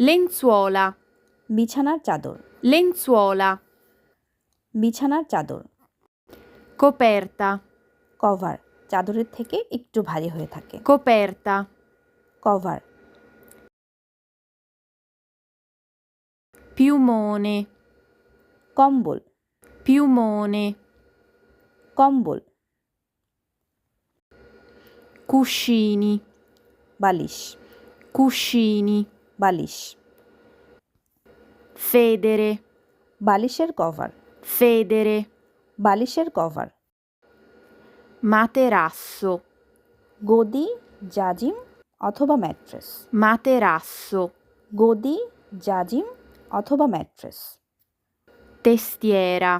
lenzuola, বিছানার চাদর, lenzuola, বিছানার চাদর, coperta, কভার, চাদরের থেকে একটু ভারী হয়ে থাকে, coperta, কভার, piumone, কম্বল, piumone, কম্বল, cuscini, বালিশ, cuscini, বালিশ, federe, বালিশের কভার, federe, বালিশের কভার, materasso, গদি, জাজিম অথবা ম্যাট্রেস, materasso, গদি, জাজিম অথবা ম্যাট্রেস, testiera,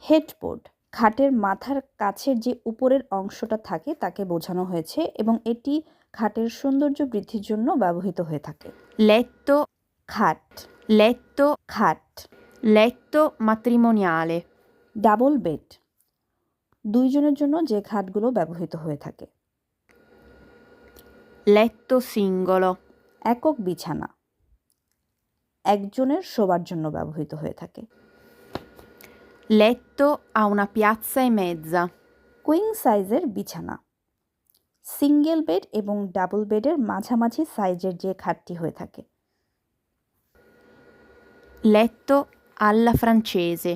হেডবোর্ড, খাটের মাথার কাছের যে উপরের অংশটা থাকে তাকে বোঝানো হয়েছে এবং এটি খাটের সৌন্দর্য বৃদ্ধির জন্য ব্যবহৃত হয়ে থাকে। letto, খাট, letto, খাট, letto matrimoniale, ডাবল বেড, দুইজনের জন্য যে খাটগুলো ব্যবহৃত হয়ে থাকে। letto singolo, একক বিছানা, একজনের শোবার জন্য ব্যবহৃত হয়ে থাকে। letto a una piazza e mezza, queen সাইজের বিছানা, সিঙ্গেল বেড এবং ডাবল বেডের মাঝামাঝি সাইজের যে খাটটি হয়ে থাকে। letto alla francese,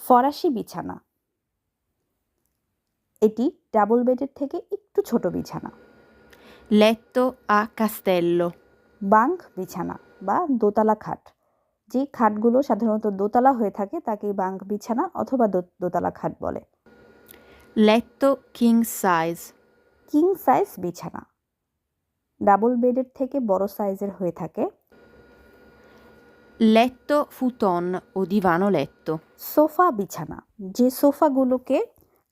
ফরাসি বিছানা, এটি ডাবল বেডের থেকে একটু ছোট বিছানা। letto a castello, বাঙ্ক বিছানা বা দোতলা খাট, যে খাটগুলো সাধারণত দোতলা হয়ে থাকে তাকে বাঙ্ক বিছানা অথবা দোতলা খাট বলে। letto king size, king size বিছানা, ডাবল বেডের থেকে বড় সাইজের হয়ে থাকে। letto futon o divano letto, sofa বিছানা, যে সোফাগুলোকে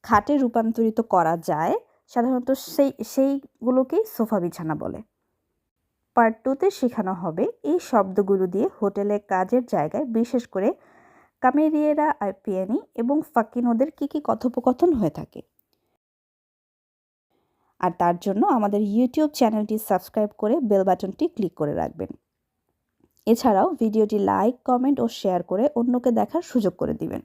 খাটে রূপান্তরিত করা যায় সাধারণত সেইগুলোকেই সোফা বিছানা বলে। পার্ট 2তে শেখানো হবে এই শব্দগুলো দিয়ে হোটেলে কাজের জায়গায় বিশেষ করে কামেরিয়েরা আর পিয়ানি এবং ফাকিনোদের কী কী কথোপকথন হয়ে থাকে। আর তার জন্য আমাদের ইউটিউব চ্যানেলটি সাবস্ক্রাইব করে বেল বাটনটি ক্লিক করে রাখবেন। এছাড়াও ভিডিওটি লাইক, কমেন্ট ও শেয়ার করে অন্যকে দেখার সুযোগ করে দিবেন।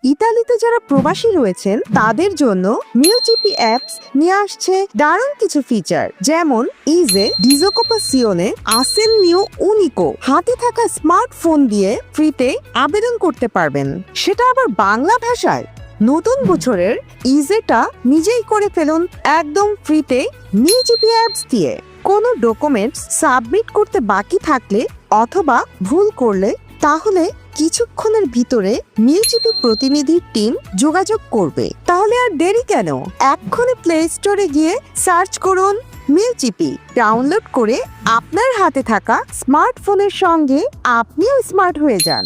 ইতালিতে যারা প্রবাসী রয়েছেন তাদের জন্য মিউজিপি অ্যাপস নিয়ে আসছে দারুণ কিছু ফিচার, যেমন ইজে ডিজোকোপাসিওনে আসেন নিউ উনিকো, হাতে থাকা স্মার্টফোন দিয়ে ফ্রিতে আবেদন করতে পারবেন, সেটা আবার বাংলা ভাষায়। নতুন বছরের ইজেটা নিজেই করে ফেলুন একদম ফ্রিতে মিউজিপি অ্যাপস দিয়ে। কোনো ডকুমেন্টস সাবমিট করতে বাকি থাকলে অথবা ভুল করলে তাহলে কিছুক্ষণের ভিতরে মিউজিপি প্রতিনিধির টিম যোগাযোগ করবে। তাহলে আর দেরি কেন, এক্ষুনি প্লে স্টোরে গিয়ে সার্চ করুন মিউজিপি, ডাউনলোড করে আপনার হাতে থাকা স্মার্টফোনের সঙ্গে আপনিও স্মার্ট হয়ে যান।